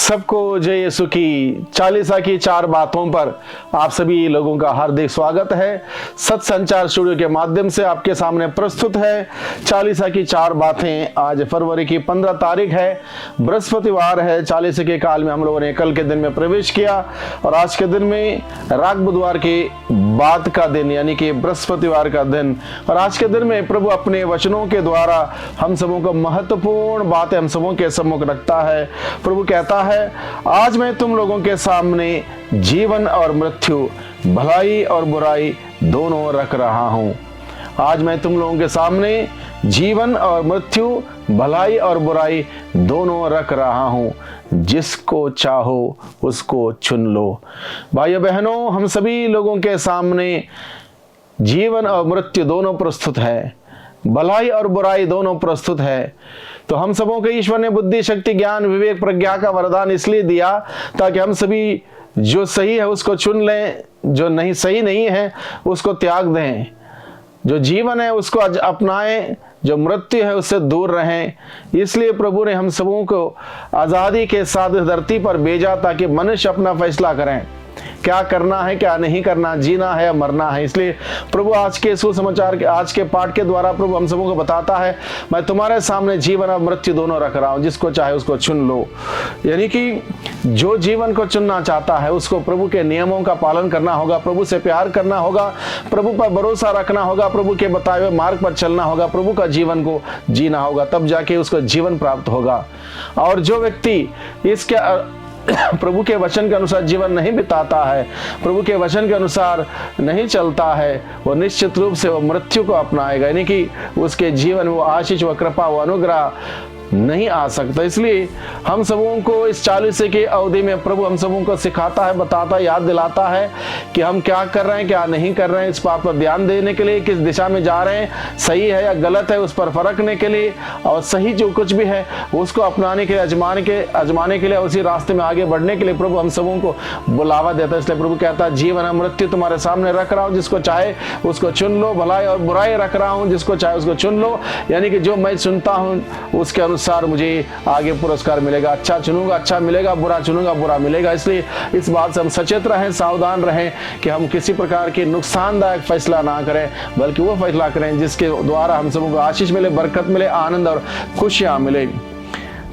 सबको जय यीशु की चालीसा की चार बातों पर आप सभी लोगों का हार्दिक स्वागत है। सत संचार स्टूडियो के माध्यम से आपके सामने प्रस्तुत है चालीसा की चार बातें। आज फरवरी की 15 तारीख है, बृहस्पतिवार है। चालीसा के काल में हम लोगों ने कल के दिन में प्रवेश किया और आज के दिन में राग बुधवार के बाद का दिन यानी कि बृहस्पतिवार का दिन। और आज के दिन में प्रभु अपने वचनों के द्वारा हम सबों को महत्वपूर्ण बातें हम सबों के सम्मुख रखता है। प्रभु कहता है, आज मैं तुम लोगों के सामने जीवन और मृत्यु, भलाई और बुराई दोनों रख रहा हूं। आज मैं तुम लोगों के सामने जीवन और मृत्यु, भलाई और बुराई दोनों रख रहा हूं। जिसको चाहो उसको चुन लो। भाइयों बहनों, हम सभी लोगों के सामने जीवन और मृत्यु दोनों प्रस्तुत है, भलाई और बुराई दोनों प्रस्तुत है। तो हम सबों को ईश्वर ने बुद्धि, शक्ति, ज्ञान, विवेक, प्रज्ञा का वरदान इसलिए दिया ताकि हम सभी जो सही है उसको चुन लें, जो नहीं सही नहीं है उसको त्याग दें, जो जीवन है उसको अपनाएं, जो मृत्यु है उससे दूर रहें। इसलिए प्रभु ने हम सबों को आज़ादी के साथ धरती पर भेजा ताकि मनुष्य अपना फैसला करें, क्या करना है क्या नहीं करना, जीना है या मरना है। इसलिए प्रभु आज के सुसमाचार के आज के पाठ के द्वारा प्रभु हम सबों को बताता है, मैं तुम्हारे सामने जीवन और मृत्यु दोनों रख रहा हूं, जिसको चाहे उसको चुन लो। यानी कि जो जीवन को चुनना चाहता है उसको प्रभु के नियमों का पालन करना होगा, प्रभु से प्यार करना होगा, प्रभु पर भरोसा रखना होगा, प्रभु के बताए हुए मार्ग पर चलना होगा, प्रभु का जीवन को जीना होगा, तब जाके उसको जीवन प्राप्त होगा। और जो व्यक्ति इसके प्रभु के वचन के अनुसार जीवन नहीं बिताता है, प्रभु के वचन के अनुसार नहीं चलता है, वो निश्चित रूप से वो मृत्यु को अपनाएगा। यानी कि उसके जीवन में वो आशीष, वो कृपा, वो अनुग्रह नहीं आ सकता। इसलिए हम सबों को इस 40 की अवधि में प्रभु हम सबों को सिखाता है, बताता है, याद दिलाता है कि हम क्या कर रहे हैं क्या नहीं कर रहे हैं, इस बात पर ध्यान देने के लिए, किस दिशा में जा रहे हैं, सही है या गलत है उस पर परखने के लिए, और सही जो कुछ भी है उसको अपनाने के लिए, आजमाने के लिए, उसी रास्ते में आगे बढ़ने के लिए प्रभु हम सबों को बुलावा देता है। इसलिए प्रभु कहता है, जीवन और मृत्यु तुम्हारे सामने रख रहा हूँ, जिसको चाहे उसको चुन लो, भलाई और बुराई रख रहा हूँ, जिसको चाहे उसको चुन लो। यानी कि जो मैं चुनता हूँ उसके अनुसार मुझे आगे पुरस्कार मिलेगा। अच्छा चुनूंगा अच्छा मिलेगा, बुरा चुनूंगा बुरा मिलेगा। इसलिए इस बात से हम सचेत रहें, सावधान रहें कि हम किसी प्रकार के नुकसानदायक फैसला ना करें, बल्कि वो फैसला करें जिसके द्वारा हम सबको आशीष मिले, बरकत मिले, आनंद और खुशियां मिले।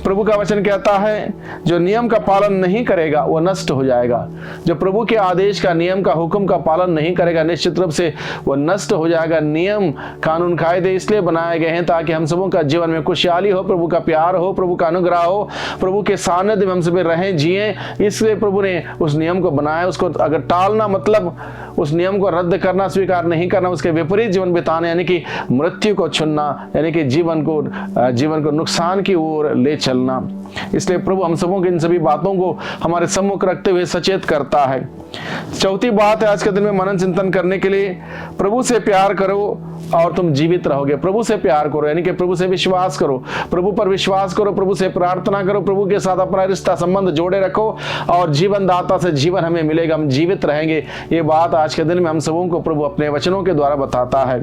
प्रभु का वचन कहता है, जो नियम का पालन नहीं करेगा वो नष्ट हो जाएगा। जो प्रभु के आदेश का, नियम का, हुक्म का पालन नहीं करेगा निश्चित रूप से वो नष्ट हो जाएगा। नियम, कानून, कायदे इसलिए बनाए गए हैं ताकि हम सबों का जीवन में खुशहाली हो, प्रभु का प्यार हो, प्रभु का अनुग्रह हो, प्रभु के सानिध्य में हम सभी रहें, जिए। इसलिए प्रभु ने उस नियम को बनाया। उसको अगर टालना मतलब उस नियम को रद्द करना, स्वीकार नहीं करना, उसके विपरीत जीवन बिताना, यानी कि मृत्यु को चुनना, यानी कि जीवन को नुकसान की ओर ले चलना। इसलिए प्रभु हम सबों की इन सभी बातों को हमारे सम्मुख रखते हुए सचेत करता है। चौथी बात है आज के दिन में मनन चिंतन करने के लिए, प्रभु से प्यार करो और तुम जीवित रहोगे। प्रभु से प्यार करो यानी कि प्रभु से विश्वास करो, प्रभु पर विश्वास करो, प्रभु से प्रार्थना करो, प्रभु के साथ अपना रिश्ता संबंध जोड़े रखो और जीवन दाता से जीवन हमें मिलेगा, हम जीवित रहेंगे। ये बात आज के दिन में हम सबों को प्रभु अपने वचनों के द्वारा बताता है।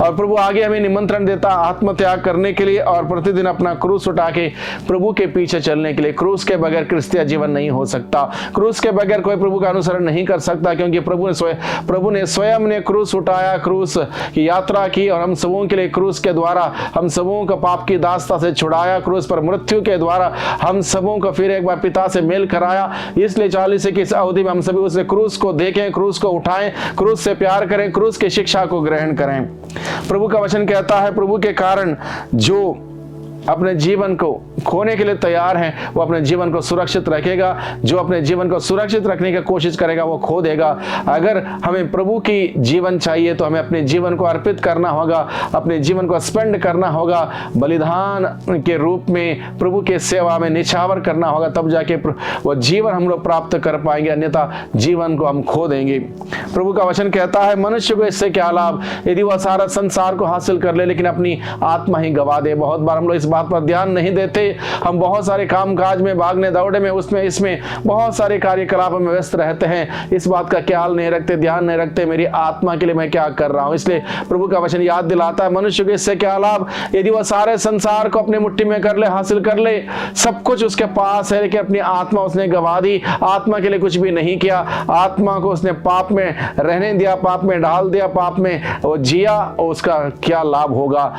और प्रभु आगे हमें निमंत्रण देता आत्मत्याग करने के लिए और प्रतिदिन अपना क्रूस उठा के प्रभु के पीछे चलने के लिए। क्रूस के बगैर क्रिस्तीय जीवन नहीं हो सकता, क्रूस के बगैर कोई प्रभु का अनुसरण नहीं कर सकता, क्योंकि प्रभु ने स्वयं ने क्रूस उठाया, क्रूस की यात्रा की और हम सबों के लिए क्रूस के द्वारा हम सबों को पाप की दास्ता से छुड़ाया, क्रूस पर मृत्यु के द्वारा हम सबों को फिर एक बार पिता से मेल कराया। इसलिए 40 की इस अवधि में हम सभी उस क्रूस को देखें, क्रूस को उठाएं, क्रूस से प्यार करें, क्रूस की शिक्षा को ग्रहण करें। प्रभु का वचन कहता है, प्रभु के कारण जो अपने जीवन को खोने के लिए तैयार हैं वो अपने जीवन को सुरक्षित रखेगा। जो अपने जीवन को सुरक्षित रखने की कोशिश करेगा वो खो देगा। अगर हमें प्रभु की जीवन चाहिए तो हमें अपने जीवन को अर्पित करना होगा, अपने जीवन को स्पेंड करना होगा, बलिदान के रूप में प्रभु के सेवा में निछावर करना होगा, तब जाके वो जीवन हम लोग प्राप्त कर पाएंगे, अन्यथा जीवन को हम खो देंगे। प्रभु का वचन कहता है, मनुष्य को इससे क्या लाभ यदि वह सारा संसार को हासिल कर ले लेकिन अपनी आत्मा ही गवा दे। बहुत बार हम लोग इस बात पर ध्यान नहीं देते। हम बहुत सारे काम काज में, भागने दौड़े में, उसमें इसमें बहुत सारे कार्यकलापों में व्यस्त रहते हैं। इस बात का ख्याल नहीं रखते, ध्यान नहीं रखते मेरी आत्मा के लिए मैं क्या कर रहा हूं। इसलिए प्रभु का वचन याद दिलाता है मनुष्य को इससे क्या लाभ, यदि वह सारे संसार को अपनी मुट्ठी में कर ले, हासिल कर ले, सब कुछ उसके पास है, लेकिन अपनी आत्मा उसने गंवा दी, आत्मा के लिए कुछ भी नहीं किया, आत्मा को उसने पाप में रहने दिया, पाप में डाल दिया, पाप में वो जिया, उसका क्या लाभ होगा।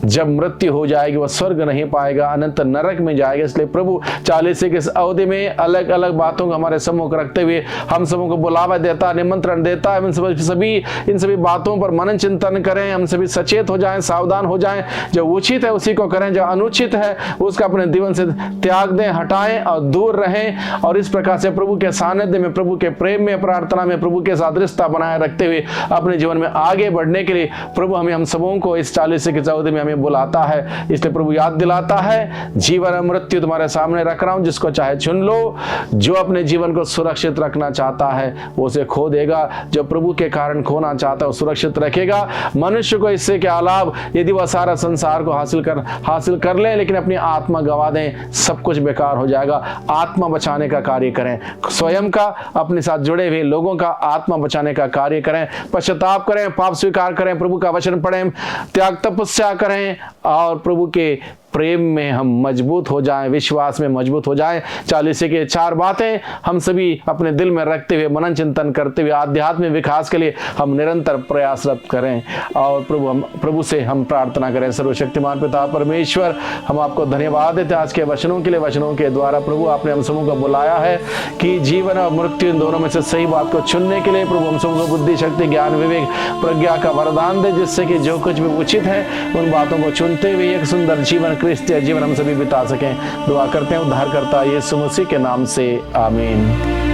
जब मृत्यु हो जाएगी वह स्वर्ग नहीं पाएगा, अनंत नरक में जाएगा। इसलिए प्रभु 40 की इस अवधि में अलग अलग बातों को हमारे सम्मुख रखते हुए हम सबों को बुलावा देता, निमंत्रण देता है। इन सभी बातों पर मनन चिंतन करें, हम सभी सचेत हो जाएं, सावधान हो जाएं। जो उचित है उसी को करें, जो अनुचित है उसका अपने जीवन से त्याग दें, हटाएं और दूर रहें। और इस प्रकार से प्रभु के सानिध्य में, प्रभु के प्रेम में, प्रार्थना में, प्रभु के साथ रिश्ता बनाए रखते हुए अपने जीवन में आगे बढ़ने के लिए प्रभु हम सबों को इस 40 की अवधि में हमें बुलाता है। इसलिए प्रभु याद दिलाता है, जीवन और मृत्यु तुम्हारे सामने रख रहा हूं, जिसको चाहे चुन लो। जो अपने जीवन को सुरक्षित रखना चाहता है वो उसे खो देगा, जो प्रभु के कारण खोना चाहता है वो सुरक्षित रखेगा। मनुष्य को इससे क्या लाभ, यदि वह सारा संसार को हासिल कर ले लेकिन अपनी आत्मा गवा दें, सब कुछ बेकार हो जाएगा। आत्मा बचाने का कार्य करें, स्वयं का, अपने साथ जुड़े हुए लोगों का आत्मा बचाने का कार्य करें। पश्चाताप करें, पाप स्वीकार करें, प्रभु का वचन पढ़ें, त्याग तपस्या करें और प्रभु के प्रेम में हम मजबूत हो जाएं, विश्वास में मजबूत हो जाएं। 40 की 4 बातें हम सभी अपने दिल में रखते हुए, मनन चिंतन करते हुए आध्यात्मिक विकास के लिए हम निरंतर प्रयासरत करें और प्रभु से हम प्रार्थना करें। सर्वशक्तिमान पिता परमेश्वर, हम आपको धन्यवाद देते हैं आज के वचनों के लिए। वचनों के द्वारा प्रभु आपने हम सबों को बुलाया है कि जीवन और मृत्यु इन दोनों में से सही बात को चुनने के लिए प्रभु हम सबों को बुद्धि, शक्ति, ज्ञान, विवेक, प्रज्ञा का वरदान दे, जिससे कि जो कुछ भी उचित है उन बातों को चुनते हुए एक सुंदर जीवन, क्रिस्तीय जीवन हम सभी बिता सकें। दुआ करते हैं उद्धारकर्ता यीशु मसीह के नाम से, आमीन।